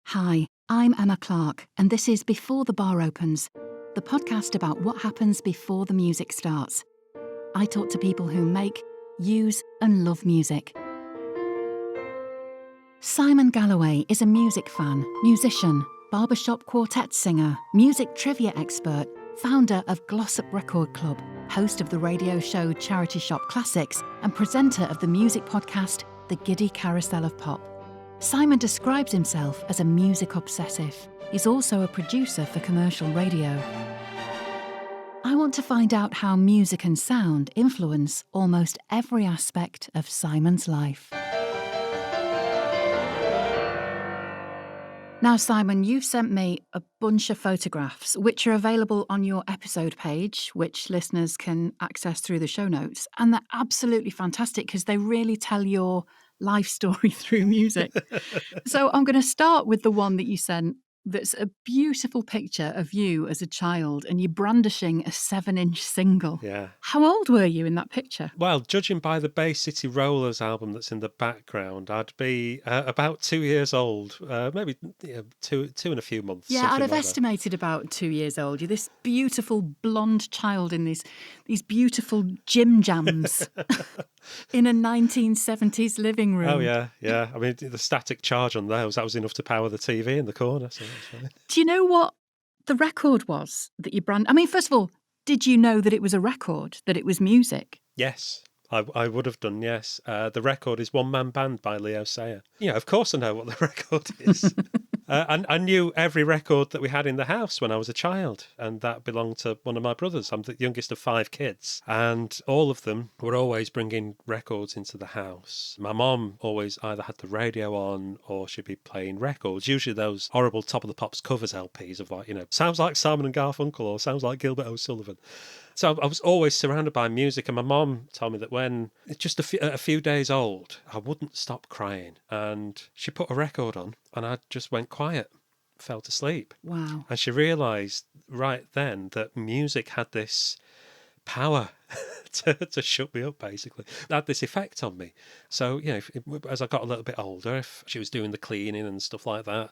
Hi, I'm Emma Clarke, and this is Before the Bar Opens, the podcast about what happens before the music starts. I talk to people who make, use, and love music. Simon Galloway is a music fan, musician, barbershop quartet singer, music trivia expert, founder of Glossop Record Club, host of the radio show Charity Shop Classics, and presenter of the music podcast The Giddy Carousel of Pop. Simon describes himself as a music obsessive. He's also a producer for commercial radio. I want to find out how music and sound influence almost every aspect of Simon's life. Now, Simon, you've sent me a bunch of photographs which are available on your episode page, which listeners can access through the show notes. And they're absolutely fantastic because they really tell your life story through music. So I'm going to start with the one that you sent. That's a beautiful picture of you as a child and you brandishing a 7-inch single. Yeah. How old were you in that picture? Well, judging by the Bay City Rollers album that's in the background, I'd be about 2 years old, maybe two and a few months. Yeah, I'd have like estimated about 2 years old. You're this beautiful blonde child in these beautiful gym jams in a 1970s living room. Oh, yeah. I mean, the static charge on those, that was enough to power the TV in the corner. So Do you know what the record was that you brand? I mean, first of all, did you know that it was a record, that it was music? Yes. I would have done, yes. The record is One Man Band by Leo Sayer. Yeah, of course I know what the record is. And I knew every record that we had in the house when I was a child, and that belonged to one of my brothers. I'm the youngest of 5 kids, and all of them were always bringing records into the house. My mom always either had the radio on or she'd be playing records, usually those horrible Top of the Pops covers LPs of sounds like Simon and Garfunkel or sounds like Gilbert O'Sullivan. So I was always surrounded by music, and my mom told me that when just a few days old, I wouldn't stop crying. And she put a record on, and I just went quiet, fell to sleep. Wow. And she realised right then that music had this power to shut me up, basically. It had this effect on me. So, as I got a little bit older, if she was doing the cleaning and stuff like that,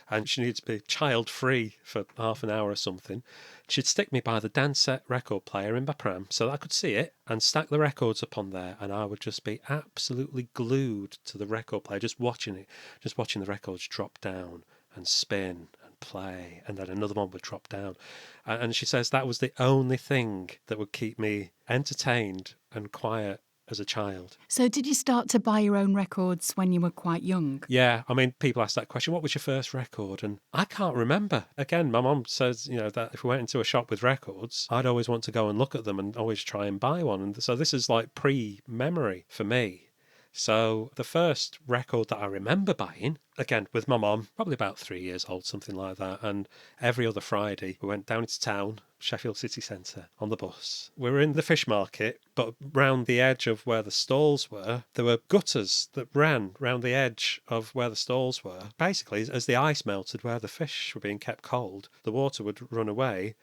and she needed to be child-free for half an hour or something, she'd stick me by the dance set record player in my pram so that I could see it and stack the records up on there, and I would just be absolutely glued to the record player, just watching the records drop down and spin and play, and then another one would drop down. And she says that was the only thing that would keep me entertained and quiet as a child. So did you start to buy your own records when you were quite young? Yeah, I mean, people ask that question, what was your first record? And I can't remember. Again, my mum says, that if we went into a shop with records, I'd always want to go and look at them and always try and buy one. And so this is like pre-memory for me. So the first record that I remember buying, again, with my mum, probably about 3 years old, something like that. And every other Friday, we went down into town, Sheffield City Centre, on the bus. We were in the fish market, but round the edge of where the stalls were, there were gutters that ran round the edge of where the stalls were. Basically, as the ice melted where the fish were being kept cold, the water would run away.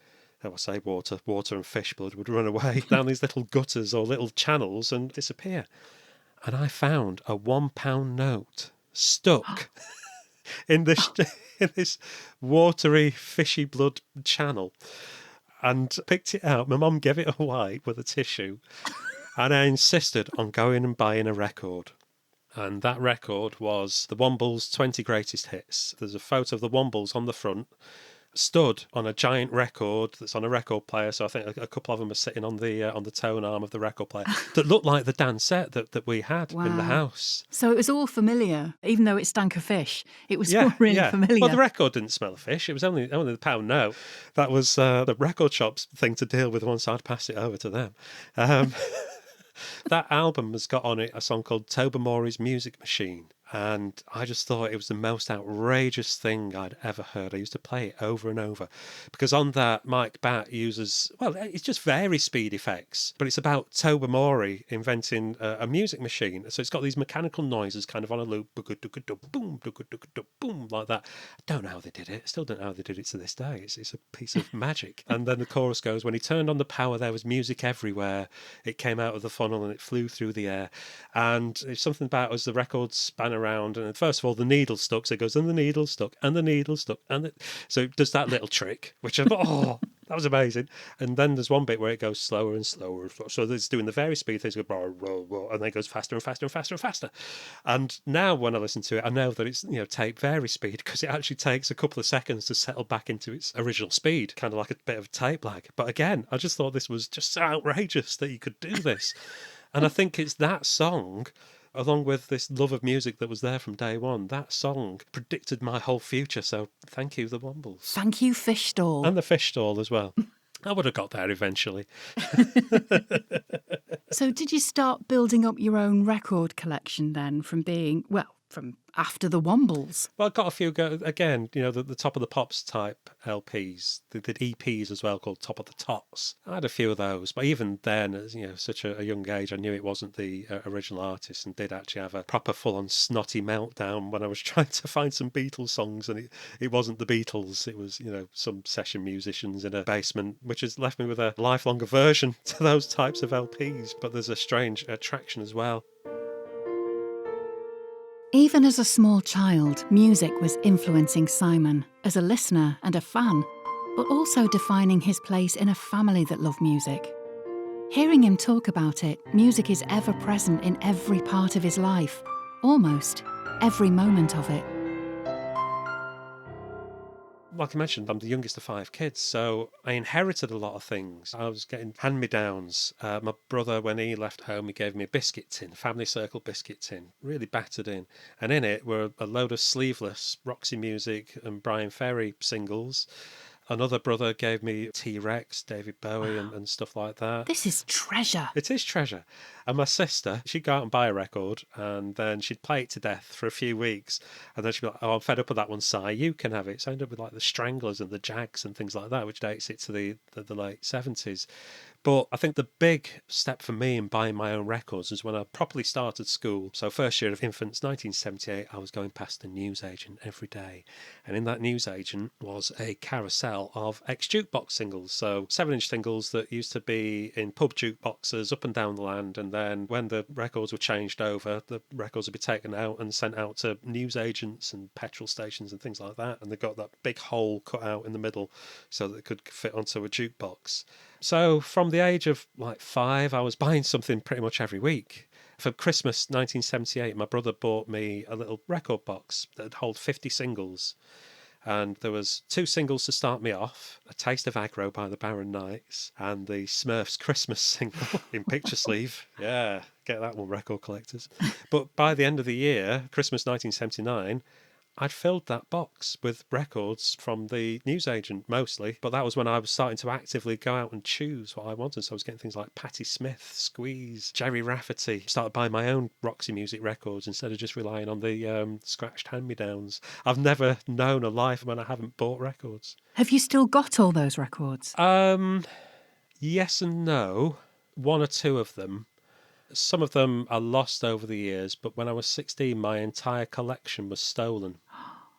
I say water and fish blood would run away down these little gutters or little channels and disappear. And I found a £1 note stuck in this watery, fishy blood channel, and picked it out. My mum gave it a wipe with a tissue, and I insisted on going and buying a record. And that record was the Wombles 20 Greatest Hits. There's a photo of the Wombles on the front, stood on a giant record that's on a record player. So I think a couple of them are sitting on the tone arm of the record player that looked like the dance set that we had in the house. So it was all familiar, even though it stank of fish. It was all really familiar. Well, the record didn't smell of fish. It was only the £1 note. That was the record shop's thing to deal with once I'd passed it over to them. That album has got on it a song called Tobermory's Music Machine. And I just thought it was the most outrageous thing I'd ever heard. I used to play it over and over because on that, Mike Batt uses, it's just very speed effects, but it's about Tobermory inventing a music machine. So it's got these mechanical noises kind of on a loop, boom, boom, like that. I don't know how they did it. I still don't know how they did it to this day. It's a piece of magic. And then the chorus goes, when he turned on the power, there was music everywhere. It came out of the funnel and it flew through the air. And it's something about as the record span around, and first of all the needle stuck, so it goes, and the needle stuck, and the needle stuck, so it does that little trick, which I thought, oh, that was amazing. And then there's one bit where it goes slower and slower, so it's doing the very speed things, go blah, blah, blah, and then it goes faster and faster and faster and faster. And now when I listen to it, I know that it's tape vary speed, because it actually takes a couple of seconds to settle back into its original speed, kind of like a bit of tape lag. But again, I just thought this was just so outrageous that you could do this. And I think it's that song, along with this love of music that was there from day one, that song predicted my whole future. So thank you, the Wombles. Thank you, Fish Stall. And the Fish Stall as well. I would have got there eventually. So did you start building up your own record collection then from after the Wombles? Well, I got a few, again, the Top of the Pops type LPs, the EPs as well, called Top of the Tots. I had a few of those, but even then, as such a young age, I knew it wasn't the original artist, and did actually have a proper full-on snotty meltdown when I was trying to find some Beatles songs, and it wasn't the Beatles, it was, some session musicians in a basement, which has left me with a lifelong aversion to those types of LPs, but there's a strange attraction as well. Even as a small child, music was influencing Simon as a listener and a fan, but also defining his place in a family that loved music. Hearing him talk about it, music is ever present in every part of his life, almost every moment of it. Like I mentioned, I'm the youngest of 5 kids, so I inherited a lot of things. I was getting hand-me-downs. My brother, when he left home, he gave me a biscuit tin, Family Circle biscuit tin, really battered in. And in it were a load of sleeveless Roxy Music and Brian Ferry singles. Another brother gave me T-Rex, David Bowie, and stuff like that. This is treasure. It is treasure. And my sister, she'd go out and buy a record, and then she'd play it to death for a few weeks, and then she'd be like, oh, I'm fed up with that one, Si, you can have it. So I ended up with like the Stranglers and the Jags and things like that, which dates it to the late 70s. But I think the big step for me in buying my own records is when I properly started school. So first year of infants, 1978, I was going past a newsagent every day. And in that newsagent was a carousel of ex-jukebox singles. So 7-inch singles that used to be in pub jukeboxes up and down the land. And then when the records were changed over, the records would be taken out and sent out to newsagents and petrol stations and things like that. And they got that big hole cut out in the middle so that it could fit onto a jukebox. So from the age of like 5, I was buying something pretty much every week. For Christmas 1978, my brother bought me a little record box that held 50 singles. And there was 2 singles to start me off, A Taste of Aggro by the Barron Knights and the Smurfs Christmas single in picture sleeve. Yeah, get that one, record collectors. But by the end of the year, Christmas 1979, I'd filled that box with records from the newsagent mostly, but that was when I was starting to actively go out and choose what I wanted. So I was getting things like Patti Smith, Squeeze, Jerry Rafferty. Started buying my own Roxy Music records instead of just relying on the scratched hand-me-downs. I've never known a life when I haven't bought records. Have you still got all those records? Yes and no. 1 or 2 of them. Some of them are lost over the years, but when I was 16, my entire collection was stolen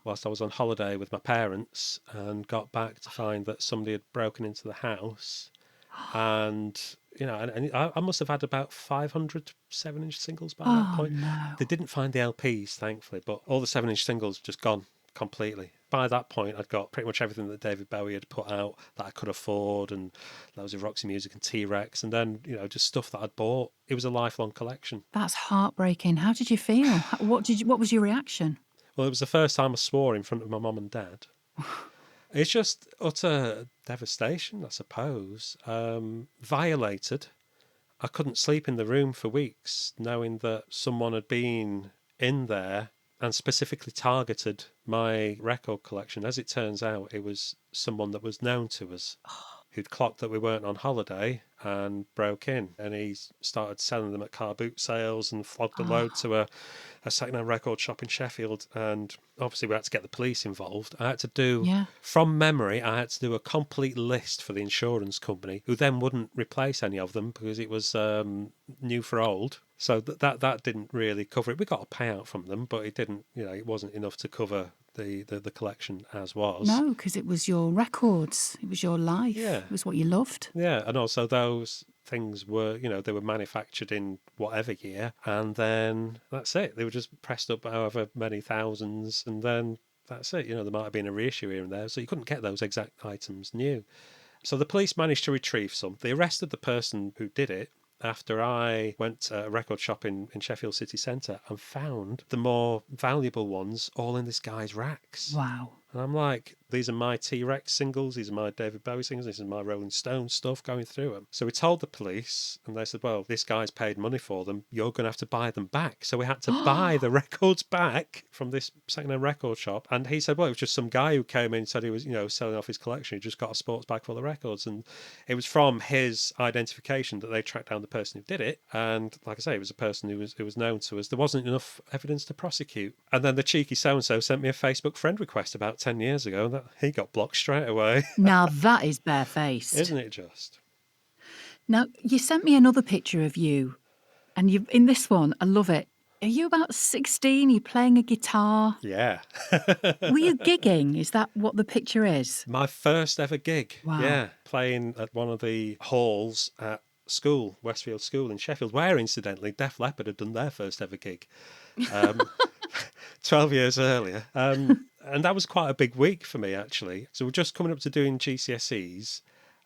whilst I was on holiday with my parents, and got back to find that somebody had broken into the house. And, and I must have had about 500 7-inch singles by that point. No. They didn't find the LPs, thankfully, but all the 7-inch singles just gone completely. By that point, I'd got pretty much everything that David Bowie had put out that I could afford, and loads of Roxy Music and T-Rex, and then, just stuff that I'd bought. It was a lifelong collection. That's heartbreaking. How did you feel? What was your reaction? Well, it was the first time I swore in front of my mum and dad. It's just utter devastation, I suppose. Violated. I couldn't sleep in the room for weeks, knowing that someone had been in there and specifically targeted my record collection. As it turns out, it was someone that was known to us who'd clocked that we weren't on holiday and broke in. And he started selling them at car boot sales and flogged a load to a second-hand record shop in Sheffield. And obviously we had to get the police involved. I had to do, from memory, I had to do a complete list for the insurance company, who then wouldn't replace any of them because it was new for old. So that didn't really cover it. We got a payout from them, but it didn't, it wasn't enough to cover the collection as was. No, because it was your records. It was your life. Yeah. It was what you loved. Yeah, and also those things were, they were manufactured in whatever year, and then that's it. They were just pressed up however many thousands, and then that's it. There might have been a reissue here and there, so you couldn't get those exact items new. So the police managed to retrieve some. They arrested the person who did it after I went to a record shop in Sheffield city centre and found the more valuable ones all in this guy's racks. Wow. And I'm like, these are my T-Rex singles, these are my David Bowie singles, this is my Rolling Stones stuff, going through them. So we told the police, and they said, well, this guy's paid money for them, you're going to have to buy them back. So we had to buy the records back from this second-hand record shop. And he said, well, it was just some guy who came in and said he was, selling off his collection. He just got a sports bag full of records. And it was from his identification that they tracked down the person who did it. And like I say, it was a person who was known to us. There wasn't enough evidence to prosecute. And then the cheeky so-and-so sent me a Facebook friend request about 10 years ago, and he got blocked straight away. Now that is barefaced. Isn't it just? Now, you sent me another picture of you, and you in this one, I love it. Are you about 16? Are you playing a guitar? Yeah. Were you gigging? Is that what the picture is? My first ever gig. Wow. Yeah. Playing at one of the halls at school, Westfield School in Sheffield, where incidentally Def Leppard had done their first ever gig 12 years earlier. And that was quite a big week for me, actually. So we're just coming up to doing GCSEs,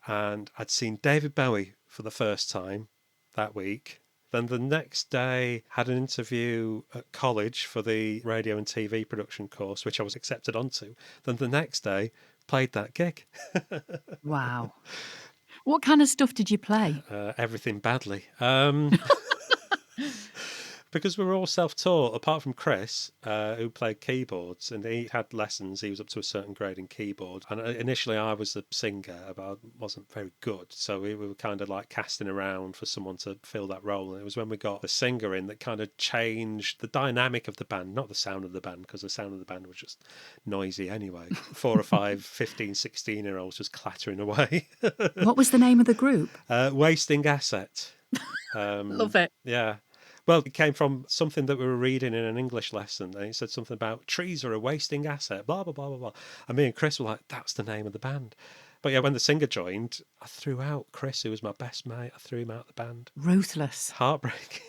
and I'd seen David Bowie for the first time that week. Then the next day, had an interview at college for the radio and TV production course, which I was accepted onto. Then the next day, played that gig. Wow. What kind of stuff did you play? Everything badly. Because we were all self-taught, apart from Chris, who played keyboards, and he had lessons. He was up to a certain grade in keyboard. And initially I was the singer, but I wasn't very good. So we were kind of like casting around for someone to fill that role. And it was when we got the singer in that kind of changed the dynamic of the band, not the sound of the band, because the sound of the band was just noisy anyway. 4 or 5, 15, 16-year-olds just clattering away. What was the name of the group? Wasting Asset. Love it. Yeah. Well, it came from something that we were reading in an English lesson, and it said something about trees are a wasting asset, blah, blah, blah, blah, blah. And me and Chris were like, that's the name of the band. But yeah, when the singer joined, I threw out Chris, who was my best mate. I threw him out of the band. Ruthless. Heartbreaking.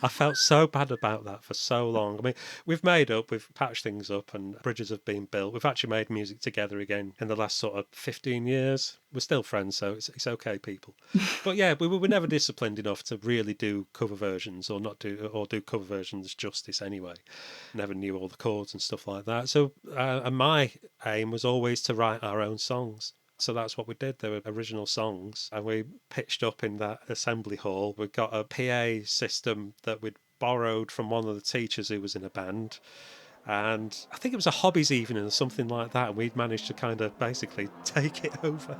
I felt so bad about that for so long. I mean, we've made up, we've patched things up, and bridges have been built. We've actually made music together again in the last sort of 15 years. We're still friends, so it's okay, people. But yeah, we were never disciplined enough to really do cover versions or do cover versions justice anyway. Never knew all the chords and stuff like that. So, and my aim was always to write our own songs. So that's what we did. They were original songs, and we pitched up in that assembly hall. We got a PA system that we'd borrowed from one of the teachers who was in a band. And I think it was a hobbies evening or something like that. And we'd managed to kind of basically take it over.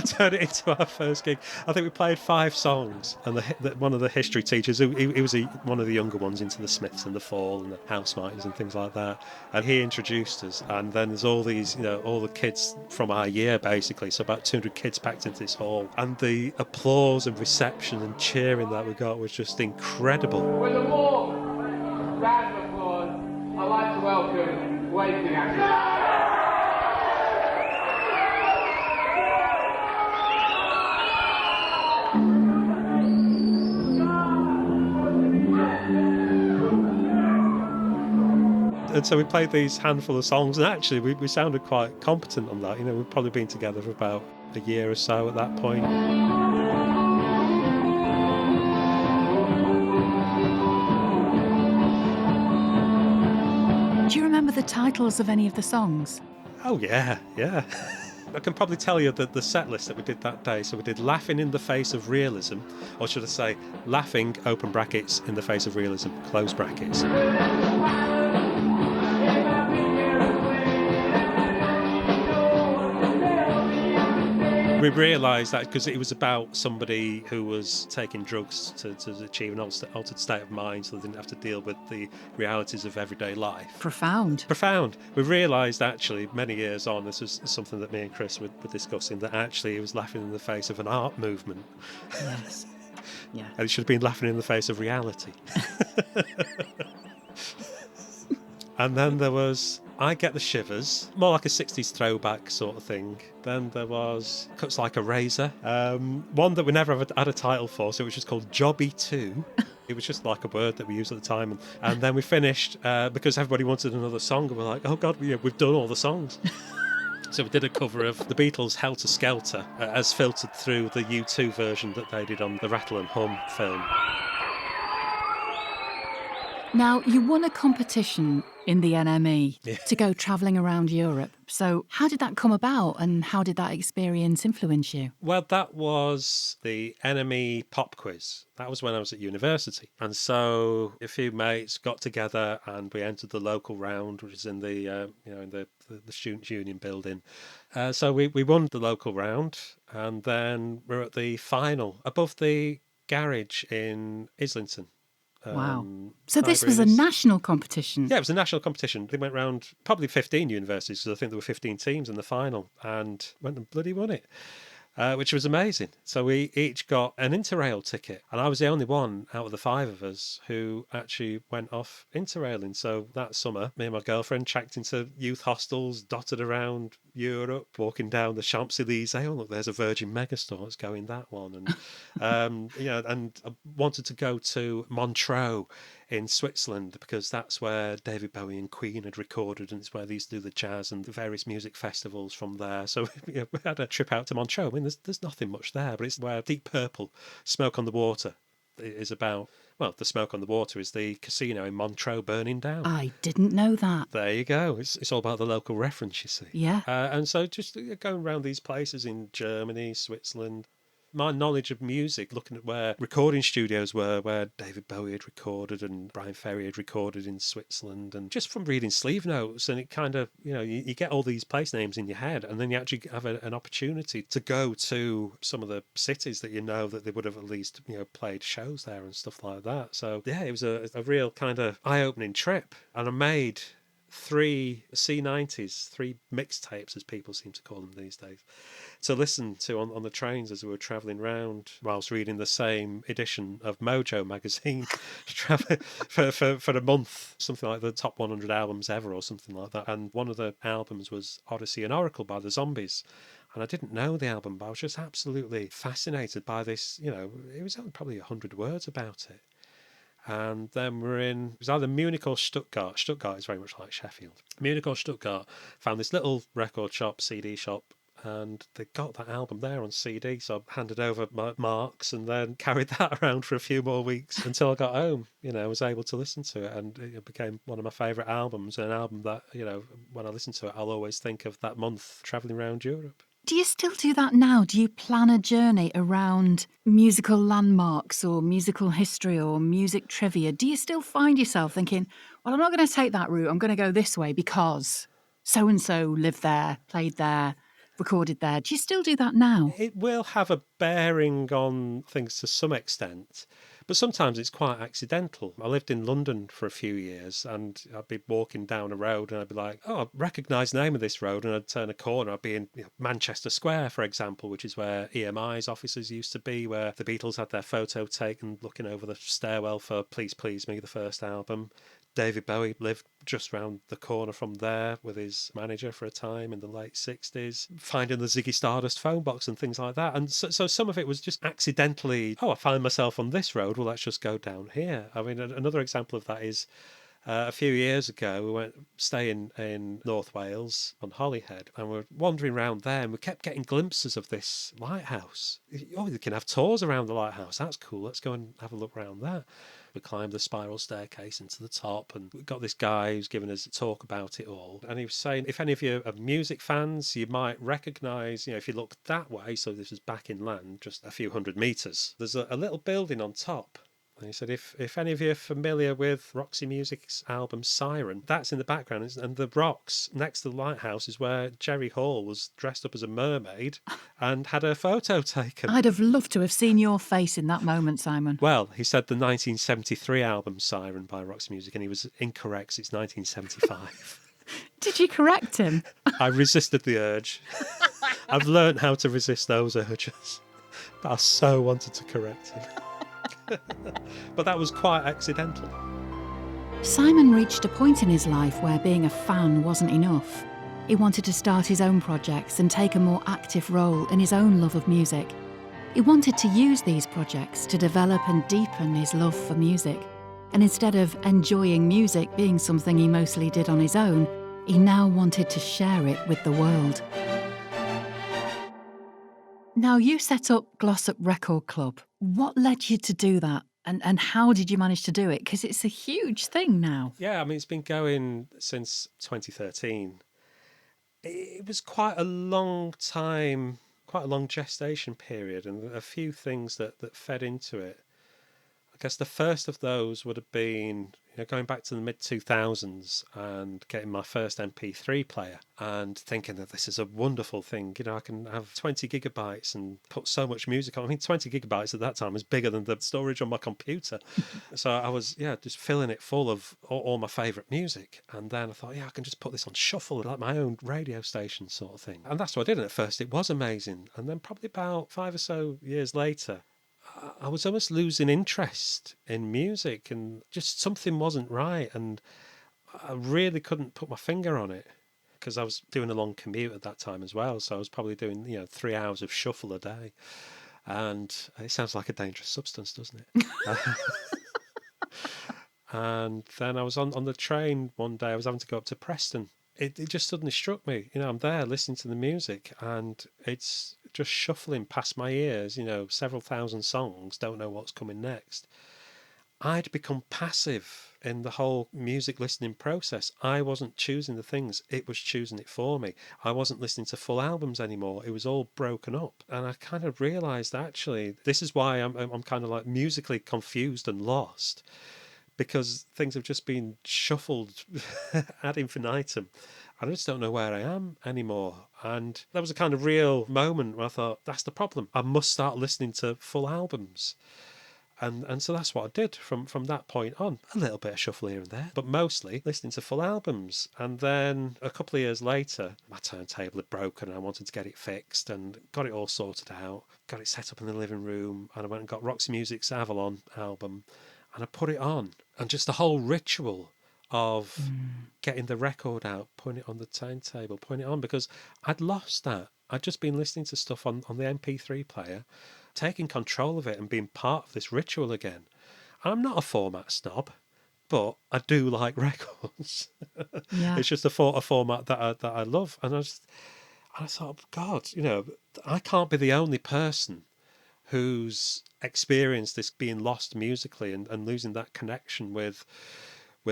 Turn it into our first gig. I think we played 5 songs, and one of the history teachers, he was one of the younger ones into the Smiths and the Fall and the Housemartins and things like that, and he introduced us. And then there's all these, all the kids from our year basically, so about 200 kids packed into this hall, and the applause and reception and cheering that we got was just incredible. With a warm round of applause, I'd like to welcome Wasting Asset. And so we played these handful of songs, and actually we sounded quite competent on that. We'd probably been together for about a year or so at that point. Do you remember the titles of any of the songs? Oh, yeah. I can probably tell you the set list that we did that day. So we did Laughing in the Face of Realism, or should I say Laughing, open brackets, in the Face of Realism, close brackets. We realised that because it was about somebody who was taking drugs to achieve an altered state of mind, so they didn't have to deal with the realities of everyday life. Profound. We realised actually many years on, this was something that me and Chris were discussing, that actually he was laughing in the face of an art movement. Yes. Yeah. And it should have been laughing in the face of reality. And then there was I Get the Shivers, more like a 60s throwback sort of thing. Then there was Cuts Like a Razor, one that we never had a title for, so which was called Jobby 2. It was just like a word that we used at the time. And then we finished, because everybody wanted another song, and we're like, oh God, we've done all the songs. So we did a cover of the Beatles' Helter Skelter, as filtered through the U2 version that they did on the Rattle and Hum film. Now, you won a competition in the NME to go travelling around Europe. So how did that come about, and how did that experience influence you? Well, that was the NME pop quiz. That was when I was at university. And so a few mates got together and we entered the local round, which is in the Students' Union building. So we won the local round, and then we're at the final above the garage in Islington. Wow. So this was a national competition? Yeah, it was a national competition. They went round probably 15 universities, because I think there were 15 teams in the final, and went and bloody won it, which was amazing. So we each got an Interrail ticket, and I was the only one out of the 5 of us who actually went off Interrailing. So that summer, me and my girlfriend checked into youth hostels dotted around Europe, walking down the Champs-Elysees. Oh, look, there's a Virgin Megastore. Let's go in that one. And, and I wanted to go to Montreux in Switzerland, because that's where David Bowie and Queen had recorded, and it's where they used to do the jazz and the various music festivals from there. So we had a trip out to Montreux. I mean, there's nothing much there, but it's where Deep Purple, Smoke on the Water, is about. Well, the Smoke on the Water is the casino in Montreux burning down. I didn't know that. There you go. It's all about the local reference, you see. Yeah. And so just going around these places in Germany, Switzerland, my knowledge of music, looking at where recording studios were, where David Bowie had recorded and Brian Ferry had recorded in Switzerland, and just from reading sleeve notes, and it kind of, you get all these place names in your head, and then you actually have an opportunity to go to some of the cities that that they would have at least, played shows there and stuff like that. So yeah, it was a real kind of eye-opening trip, and I made 3 C90s, 3 mixtapes, as people seem to call them these days, to listen to on the trains as we were travelling round, whilst reading the same edition of Mojo magazine for a month, something like the top 100 albums ever or something like that. And one of the albums was Odyssey and Oracle by the Zombies. And I didn't know the album, but I was just absolutely fascinated by this. It was only probably 100 words about it. And then it was either Munich or Stuttgart. Stuttgart is very much like Sheffield. Munich or Stuttgart, found this little record shop, CD shop, and they got that album there on CD. So I handed over my marks and then carried that around for a few more weeks until I got home. I was able to listen to it, and it became one of my favourite albums, an album that, when I listen to it, I'll always think of that month travelling around Europe. Do you still do that now? Do you plan a journey around musical landmarks or musical history or music trivia? Do you still find yourself thinking, well, I'm not going to take that route, I'm going to go this way because so-and-so lived there, played there, recorded there? Do you still do that now? It will have a bearing on things to some extent, but sometimes it's quite accidental. I lived in London for a few years, and I'd be walking down a road and I'd be like, oh, I recognise the name of this road, and I'd turn a corner. I'd be in Manchester Square, for example, which is where EMI's offices used to be, where the Beatles had their photo taken looking over the stairwell for Please Please Me, the first album. David Bowie lived just round the corner from there with his manager for a time in the late 60s, finding the Ziggy Stardust phone box and things like that. And so some of it was just accidentally, I find myself on this road, well, let's just go down here. I mean, another example of that is a few years ago, we went staying in North Wales on Holyhead, and we're wandering around there, and we kept getting glimpses of this lighthouse. Oh, you can have tours around the lighthouse. That's cool. Let's go and have a look around that. We climbed the spiral staircase into the top, and we got this guy who's giving us a talk about it all. And he was saying, if any of you are music fans, you might recognise, if you look that way, so this is back inland, just a few hundred metres, there's a little building on top. And he said, if any of you are familiar with Roxy Music's album Siren, that's in the background. And the rocks next to the lighthouse is where Jerry Hall was dressed up as a mermaid and had her photo taken. I'd have loved to have seen your face in that moment, Simon. Well, he said the 1973 album Siren by Roxy Music, and he was incorrect. It's 1975. Did you correct him? I resisted the urge. I've learned how to resist those urges. But I so wanted to correct him. But that was quite accidental. Simon reached a point in his life where being a fan wasn't enough. He wanted to start his own projects and take a more active role in his own love of music. He wanted to use these projects to develop and deepen his love for music. And instead of enjoying music being something he mostly did on his own, he now wanted to share it with the world. Now, you set up Glossop Record Club. What led you to do that? And how did you manage to do it? Because it's a huge thing now. Yeah, I mean, it's been going since 2013. It was quite a long time, quite a long gestation period, and a few things that fed into it. I guess the first of those would have been, going back to the mid 2000s and getting my first MP3 player and thinking that this is a wonderful thing. I can have 20 gigabytes and put so much music on. I mean, 20 gigabytes at that time was bigger than the storage on my computer. So I was, just filling it full of all my favourite music. And then I thought, I can just put this on shuffle, like my own radio station sort of thing. And that's what I did. And at first it was amazing. And then probably about 5 or so years later, I was almost losing interest in music, and just something wasn't right, and I really couldn't put my finger on it because I was doing a long commute at that time as well. So I was probably doing 3 hours of shuffle a day, and it sounds like a dangerous substance, doesn't it? And then I was on the train one day. I was having to go up to Preston. It just suddenly struck me, I'm there listening to the music and it's just shuffling past my ears, several thousand songs, don't know what's coming next. I'd become passive in the whole music listening process. I wasn't choosing the things, it was choosing it for me. I wasn't listening to full albums anymore. It was all broken up. And I kind of realised, actually, this is why I'm kind of like musically confused and lost, because things have just been shuffled ad infinitum. I just don't know where I am anymore. And that was a kind of real moment where I thought, that's the problem. I must start listening to full albums. And so that's what I did from that point on. A little bit of shuffle here and there, but mostly listening to full albums. And then a couple of years later, my turntable had broken and I wanted to get it fixed and got it all sorted out, got it set up in the living room, and I went and got Roxy Music's Avalon album and I put it on. And just the whole ritual of getting the record out, putting it on the turntable, putting it on, because I'd lost that. I'd just been listening to stuff on the MP3 player, taking control of it and being part of this ritual again. I'm not a format snob, but I do like records. Yeah. It's just a format that I love. And I thought, God, I can't be the only person who's experienced this being lost musically and losing that connection with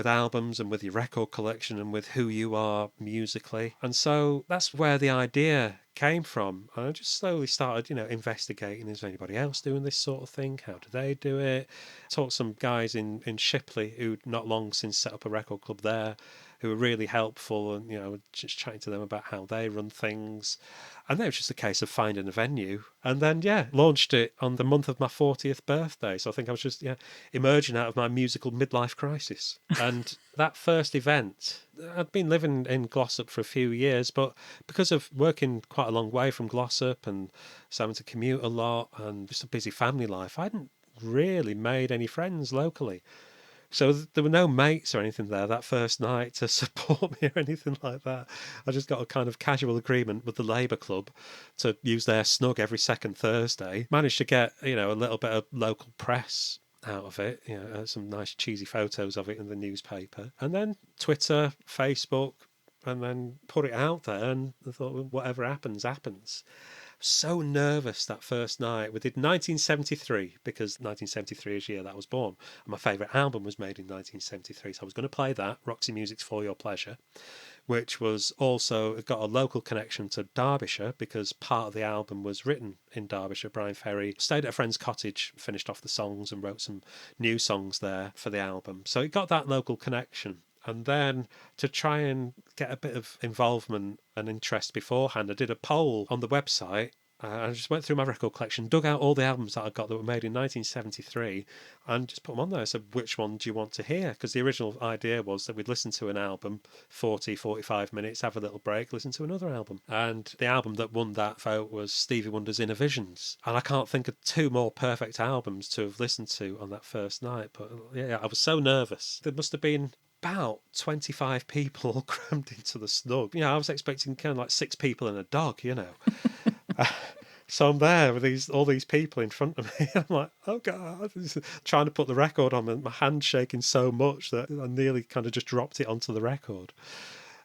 albums and with your record collection and with who you are musically. And so that's where the idea came from. And I just slowly started, investigating, is there anybody else doing this sort of thing? How do they do it? Talked to some guys in Shipley who'd not long since set up a record club there, who were really helpful, and just chatting to them about how they run things. And then it was just a case of finding a venue, and then launched it on the month of my 40th birthday. So I think I was just emerging out of my musical midlife crisis. And that first event, I'd been living in Glossop for a few years, but because of working quite a long way from Glossop and having to commute a lot and just a busy family life, I hadn't really made any friends locally. So there were no mates or anything there that first night to support me or anything like that. I just got a kind of casual agreement with the Labour Club to use their snug every second Thursday. Managed to get, a little bit of local press out of it, some nice cheesy photos of it in the newspaper. And then Twitter, Facebook, and then put it out there, and I thought, well, whatever happens, happens. So nervous that first night. We did 1973 because 1973 is the year that I was born, and my favourite album was made in 1973, so I was going to play that, Roxy Music's For Your Pleasure, which was also got a local connection to Derbyshire because part of the album was written in Derbyshire. Brian Ferry stayed at a friend's cottage, finished off the songs and wrote some new songs there for the album, so it got that local connection. And then to try and get a bit of involvement and interest beforehand, I did a poll on the website I just went through my record collection, dug out all the albums that I got that were made in 1973, and just put them on there. So which one do you want to hear? Because the original idea was that we'd listen to an album, 40, 45 minutes, have a little break, listen to another album. And the album that won that vote was Stevie Wonder's Inner Visions. And I can't think of two more perfect albums to have listened to on that first night. But yeah, I was so nervous. There must have been about 25 people crammed into the snug. I was expecting kind of like 6 people and a dog, So I'm there with all these people in front of me. I'm like, oh God, trying to put the record on, and my hand's shaking so much that I nearly kind of just dropped it onto the record.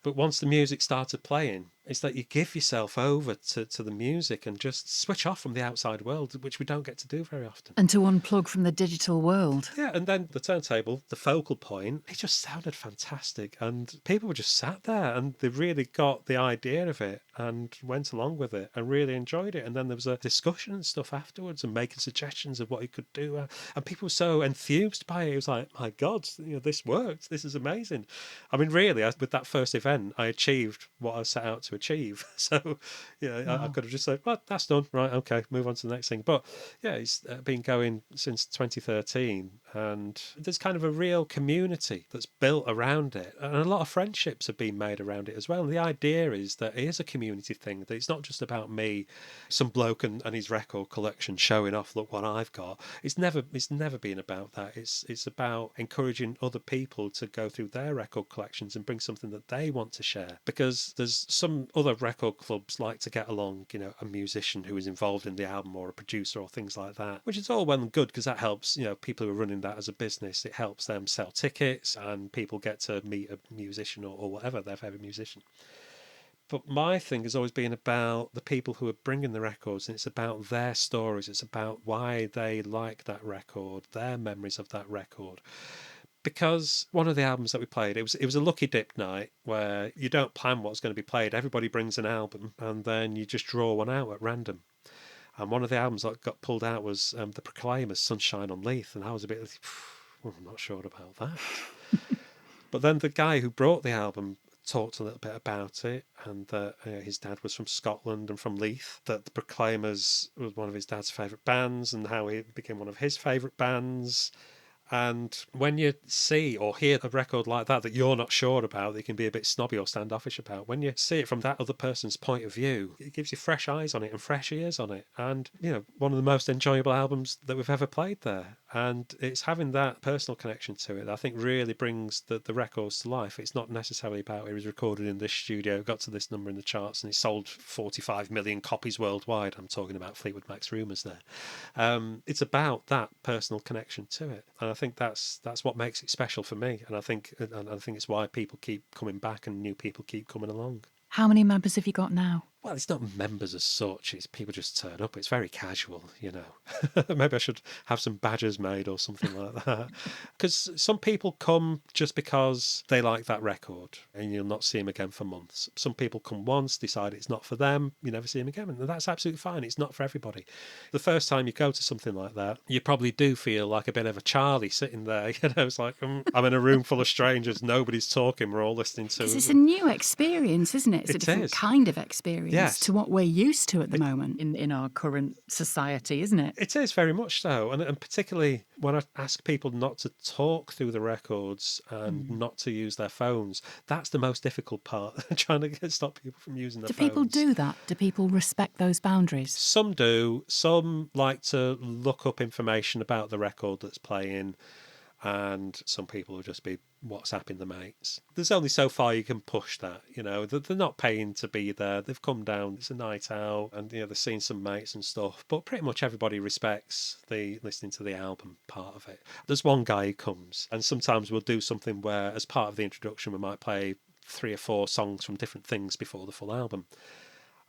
But once the music started playing, it's that you give yourself over to the music and just switch off from the outside world, which we don't get to do very often. And to unplug from the digital world. Yeah, and then the turntable, the focal point, it just sounded fantastic. And people were just sat there and they really got the idea of it and went along with it and really enjoyed it. And then there was a discussion and stuff afterwards and making suggestions of what he could do. And people were so enthused by it. It was like, my God, this worked. This is amazing. I mean, really, with that first event, I achieved what I set out to achieve. So, I could have just said, well, that's done. Right, okay, move on to the next thing. But yeah, it's been going since 2013, and there's kind of a real community that's built around it, and a lot of friendships have been made around it as well. And the idea is that it is a community thing, that it's not just about me, some bloke and his record collection showing off, look what I've got. It's never been about that. It's about encouraging other people to go through their record collections and bring something that they want to share, because there's some other record clubs like to get along, a musician who is involved in the album or a producer or things like that, which is all well and good because that helps, people who are running that as a business, it helps them sell tickets and people get to meet a musician or whatever, their favourite musician. But my thing has always been about the people who are bringing the records, and it's about their stories. It's about why they like that record, their memories of that record. Because one of the albums that we played, it was a lucky dip night where you don't plan what's going to be played. Everybody brings an album and then you just draw one out at random. And one of the albums that got pulled out was the Proclaimers' Sunshine on Leith. And I was a bit, I'm not sure about that. But then the guy who brought the album talked a little bit about it, and that his dad was from Scotland and from Leith, that the Proclaimers was one of his dad's favourite bands and how it became one of his favourite bands. And when you see or hear a record like that you're not sure about, that you can be a bit snobby or standoffish about, when you see it from that other person's point of view, it gives you fresh eyes on it and fresh ears on it. And, one of the most enjoyable albums that we've ever played there. And it's having that personal connection to it that I think really brings the records to life. It's not necessarily about it was recorded in this studio, got to this number in the charts, and it sold 45 million copies worldwide. I'm talking about Fleetwood Mac's Rumours there. It's about that personal connection to it. And I think that's what makes it special for me. And I think it's why people keep coming back and new people keep coming along. How many members have you got now? Well, it's not members as such. It's people just turn up. It's very casual, Maybe I should have some badges made or something like that. Because some people come just because they like that record and you'll not see them again for months. Some people come once, decide it's not for them, you never see them again. And that's absolutely fine. It's not for everybody. The first time you go to something like that, you probably do feel like a bit of a Charlie sitting there. It's like, I'm in a room full of strangers. Nobody's talking. We're all listening to... It's a new experience, isn't it? It's a different kind of experience. Yes. To what we're used to at the moment in our current society, isn't it? It is very much so. And particularly when I ask people not to talk through the records and not to use their phones, that's the most difficult part, trying to stop people from using their phones. Do people do that? Do people respect those boundaries? Some do. Some like to look up information about the record that's playing, and some people will just be WhatsApping the mates. There's only so far you can push that, They're not paying to be there. They've come down, it's a night out, and, they've seen some mates and stuff. But pretty much everybody respects the listening to the album part of it. There's one guy who comes, and sometimes we'll do something where, as part of the introduction, we might play 3 or 4 songs from different things before the full album.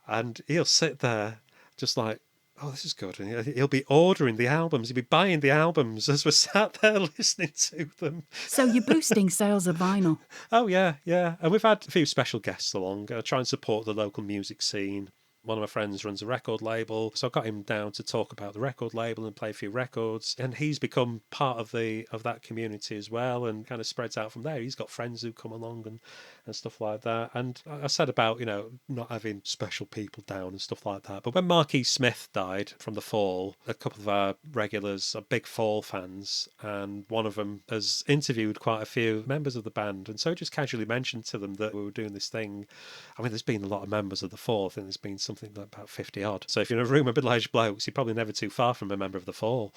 And he'll sit there just like, oh, this is good. And he'll be ordering the albums. He'll be buying the albums as we're sat there listening to them. So you're boosting sales of vinyl? Oh, yeah. And we've had a few special guests along. Try and support the local music scene. One of my friends runs a record label, so I got him down to talk about the record label and play a few records. And he's become part of that community as well, and kind of spreads out from there. He's got friends who come along and stuff like that. And I said about, not having special people down and stuff like that. But when Marquis Smith died from the Fall, a couple of our regulars are big Fall fans, and one of them has interviewed quite a few members of the band, and so just casually mentioned to them that we were doing this thing. I mean, there's been a lot of members of the Fall. I think there's been something like about 50 odd. So if you're in a room of middle-aged blokes, you're probably never too far from a member of the Fall.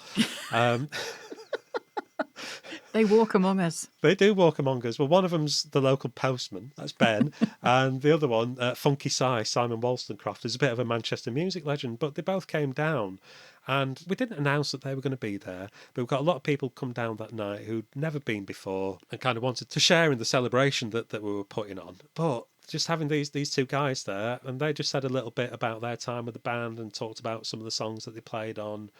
They walk among us. They do walk among us. Well, one of them's the local postman, that's Ben, and the other one, Funky Simon Wollstonecroft, is a bit of a Manchester music legend, but they both came down, and we didn't announce that they were going to be there, but we've got a lot of people come down that night who'd never been before and kind of wanted to share in the celebration that we were putting on. But just having these two guys there, and they just said a little bit about their time with the band and talked about some of the songs that they played on.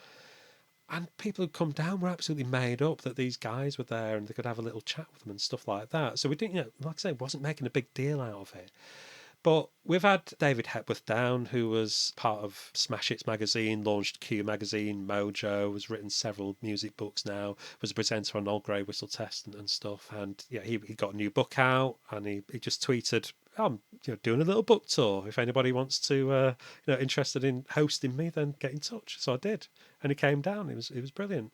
And people who'd come down were absolutely made up that these guys were there and they could have a little chat with them and stuff like that. So we didn't, like I say, wasn't making a big deal out of it. But we've had David Hepworth down, who was part of Smash Hits magazine, launched Q magazine, Mojo, has written several music books now, was a presenter on Old Grey Whistle Test and stuff. And yeah, he got a new book out, and he just tweeted, I'm doing a little book tour. If anybody wants to, interested in hosting me, then get in touch. So I did, and he came down. It was brilliant.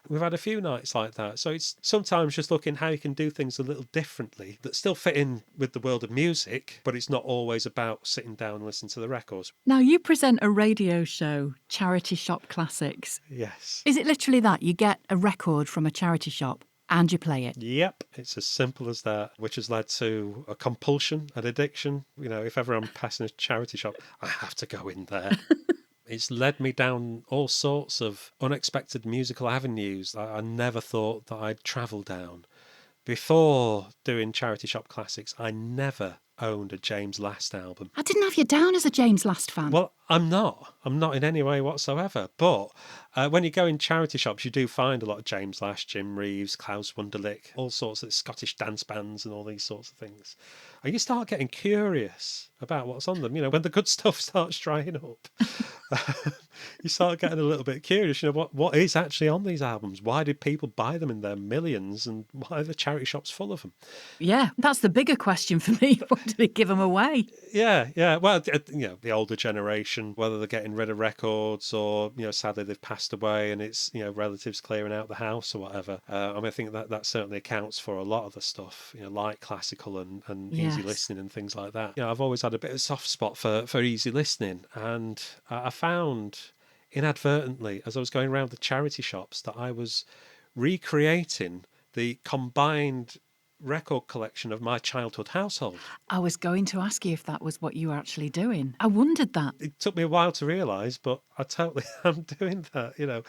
We've had a few nights like that. So it's sometimes just looking how you can do things a little differently that still fit in with the world of music, but it's not always about sitting down and listening to the records. Now, you present a radio show, Charity Shop Classics. Yes. Is it literally that? You get a record from a charity shop and you play it? Yep, it's as simple as that, which has led to a compulsion, an addiction. If ever I'm passing a charity shop, I have to go in there. It's led me down all sorts of unexpected musical avenues that I never thought that I'd travel down. Before doing Charity Shop Classics, I never owned a James Last album. I didn't have you down as a James Last fan. Well, I'm not in any way whatsoever. But when you go in charity shops, you do find a lot of James Last, Jim Reeves, Klaus Wunderlich, all sorts of Scottish dance bands and all these sorts of things. And you start getting curious about what's on them. When the good stuff starts drying up, you start getting a little bit curious. What is actually on these albums? Why did people buy them in their millions? And why are the charity shops full of them? Yeah, that's the bigger question for me. Why do they give them away? Yeah. Well, the older generation, whether they're getting rid of records or, sadly they've passed away and it's, relatives clearing out the house or whatever. I think that certainly accounts for a lot of the stuff, like classical and easy listening and things like that. I've always had a bit of a soft spot for easy listening, and I found inadvertently as I was going around the charity shops that I was recreating the combined record collection of my childhood household. I was going to ask you if that was what you were actually doing. I wondered that. It took me a while to realise, but I totally am doing that.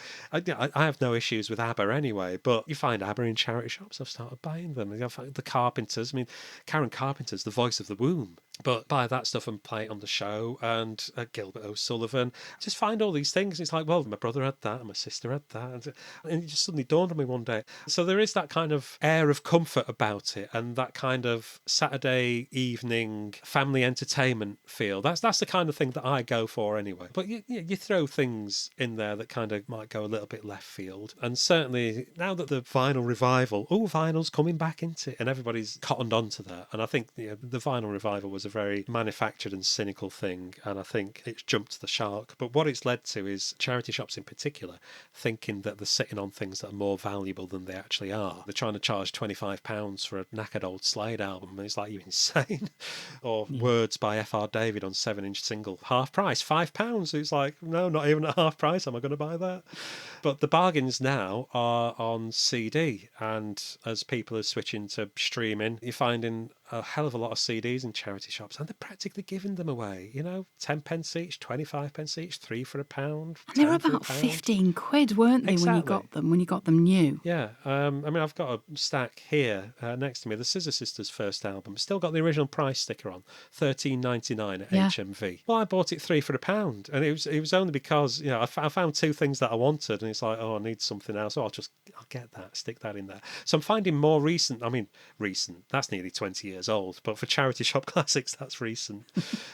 I have no issues with ABBA anyway, but you find ABBA in charity shops. I've started buying them. I find the Carpenters. I mean, Karen Carpenter's the voice of the womb, but buy that stuff and play it on the show. And Gilbert O'Sullivan. Just find all these things. It's like, well, my brother had that and my sister had that. And it just suddenly dawned on me one day. So there is that kind of air of comfort about it, and that kind of Saturday evening family entertainment feel. That's the kind of thing that I go for anyway. But you throw things in there that kind of might go a little bit left field. And certainly now that the vinyl revival, vinyl's coming back into it, and everybody's cottoned onto that. And I think the vinyl revival was a very manufactured and cynical thing, and I think it's jumped the shark. But what it's led to is charity shops in particular thinking that they're sitting on things that are more valuable than they actually are. They're trying to charge £25 for a knackered old Slade album, and it's like, you're insane. Or Words by F.R. David on 7-inch single, half price, £5. It's like, no, not even at half price am I going to buy that. But the bargains now are on CD, and as people are switching to streaming, you're finding a hell of a lot of CDs in charity shops, and they're practically giving them away. 10 pence each, 25 pence each, 3 for £1. And they were about 15 quid, weren't they, exactly. when you got them new? Yeah. I've got a stack here next to me, the Scissor Sisters' first album. Still got the original price sticker on, $13.99 at HMV. Well, I bought it 3 for £1, and it was only because I found two things that I wanted, and it's like, oh, I need something else. Oh, I'll get that, stick that in there. So I'm finding more recent, that's nearly 20 years old, but for charity shop classics, that's recent.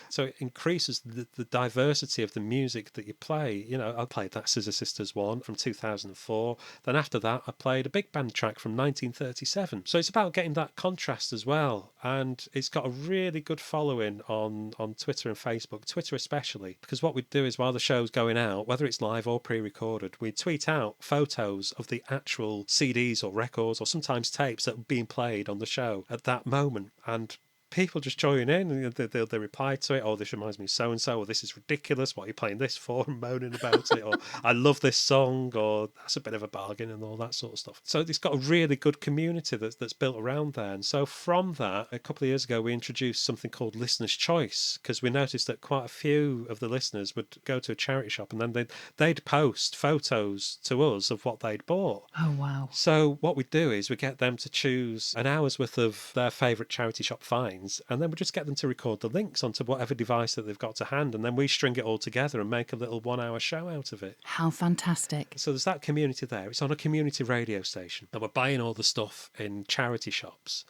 So it increases the diversity of the music that you play. I played that Scissor Sisters one from 2004. Then after that, I played a big band track from 1937. So it's about getting that contrast as well. And it's got a really good following on Twitter and Facebook, Twitter especially, because what we do is while the show's going out, whether it's live or pre-recorded, we tweet out photos of the actual CDs or records or sometimes tapes that are being played on the show at that moment. And people just join in and they reply to it. Oh, this reminds me of so and so, or this is ridiculous. What are you playing this for? And moaning about it, or I love this song, or that's a bit of a bargain, and all that sort of stuff. So it's got a really good community that's built around there. And so from that, a couple of years ago, we introduced something called Listener's Choice, because we noticed that quite a few of the listeners would go to a charity shop and then they'd post photos to us of what they'd bought. Oh, wow. So what we do is we get them to choose an hour's worth of their favourite charity shop finds, and then we just get them to record the links onto whatever device that they've got to hand, and then we string it all together and make a little 1 hour show out of it. How fantastic. So there's that community there. It's on a community radio station, and we're buying all the stuff in charity shops.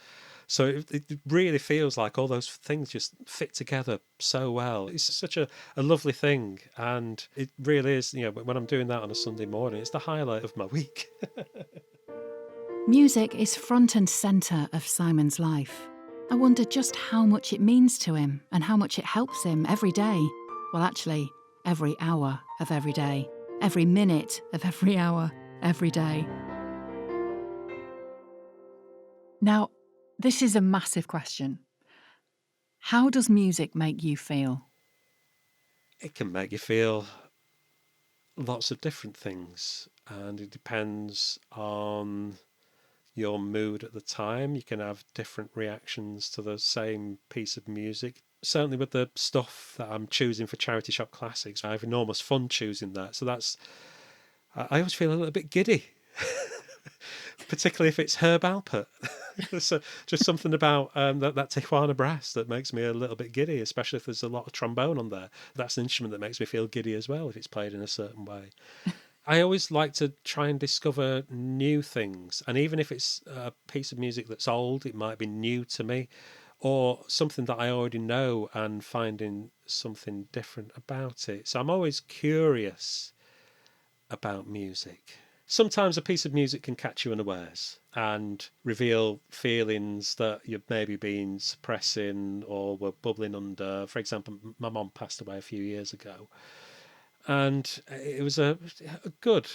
So it really feels like all those things just fit together so well. It's such a lovely thing, and it really is, when I'm doing that on a Sunday morning, it's the highlight of my week. Music is front and centre of Simon's life. I wonder just how much it means to him and how much it helps him every day. Well, actually, every hour of every day, every minute of every hour, every day. Now, this is a massive question. How does music make you feel? It can make you feel lots of different things, and it depends on your mood at the time. You can have different reactions to the same piece of music. Certainly with the stuff that I'm choosing for Charity Shop Classics, I have enormous fun choosing that. So I always feel a little bit giddy, particularly if it's Herb Alpert. So just something about that Tijuana brass that makes me a little bit giddy, especially if there's a lot of trombone on there. That's an instrument that makes me feel giddy as well if it's played in a certain way. I always like to try and discover new things. And even if it's a piece of music that's old, it might be new to me, or something that I already know and finding something different about it. So I'm always curious about music. Sometimes a piece of music can catch you unawares and reveal feelings that you've maybe been suppressing or were bubbling under. For example, my mum passed away a few years ago. And it was a good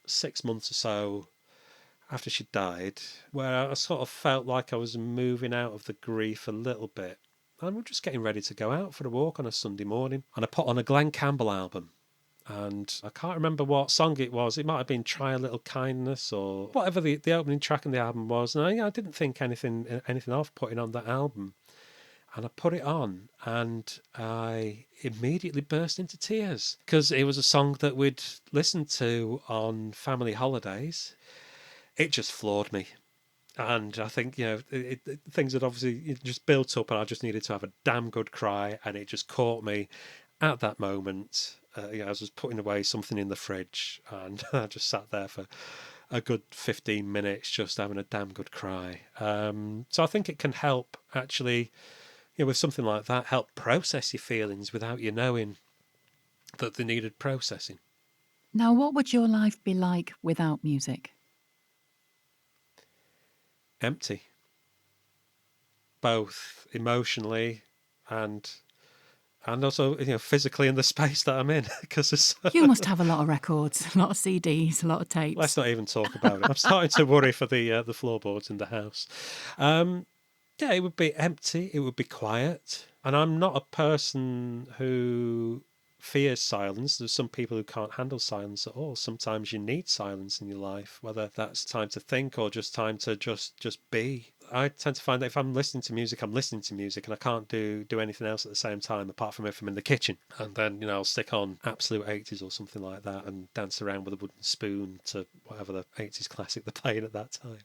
6 months or so after she died where I sort of felt like I was moving out of the grief a little bit. And we're just getting ready to go out for a walk on a Sunday morning. And I put on a Glenn Campbell album. And I can't remember what song it was. It might have been Try a Little Kindness or whatever the opening track in the album was. And I didn't think anything of putting on that album. And I put it on and I immediately burst into tears because it was a song that we'd listened to on family holidays. It just floored me. And I think, things had obviously just built up and I just needed to have a damn good cry. And it just caught me at that moment. I was putting away something in the fridge and I just sat there for a good 15 minutes just having a damn good cry. So I think it can help actually, with something like that, help process your feelings without you knowing that they needed processing. Now, what would your life be like without music? Empty. Both emotionally and also, physically in the space that I'm in. Because You must have a lot of records, a lot of CDs, a lot of tapes. Let's not even talk about it. I'm starting to worry for the floorboards in the house. Yeah, it would be empty. It would be quiet. And I'm not a person who fears silence. There's some people who can't handle silence at all. Sometimes you need silence in your life, whether that's time to think or just time to just be. I tend to find that if I'm listening to music, I'm listening to music and I can't do anything else at the same time apart from if I'm in the kitchen. And then, I'll stick on Absolute 80s or something like that and dance around with a wooden spoon to whatever the 80s classic they're playing at that time.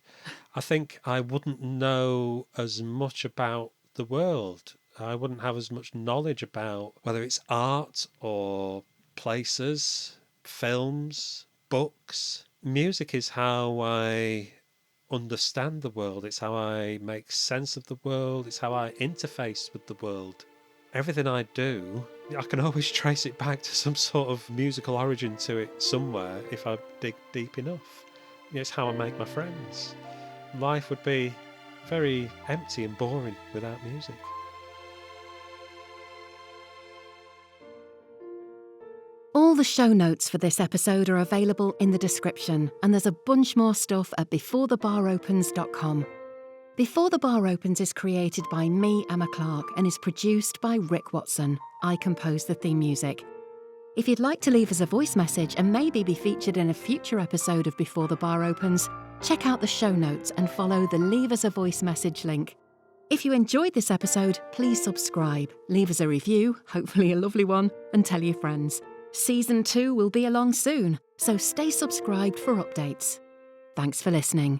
I think I wouldn't know as much about the world. I wouldn't have as much knowledge about whether it's art or places, films, books. Music is how I understand the world. It's how I make sense of the world. It's how I interface with the world. Everything I do, I can always trace it back to some sort of musical origin to it somewhere if I dig deep enough. It's how I make my friends. Life would be very empty and boring without music. All the show notes for this episode are available in the description, and there's a bunch more stuff at beforethebaropens.com. Before the Bar Opens is created by me, Emma Clarke, and is produced by Rick Watson. I composed the theme music. If you'd like to leave us a voice message and maybe be featured in a future episode of Before the Bar Opens, check out the show notes and follow the Leave Us a Voice Message link. If you enjoyed this episode, please subscribe, leave us a review, hopefully a lovely one, and tell your friends. Season 2 will be along soon, so stay subscribed for updates. Thanks for listening.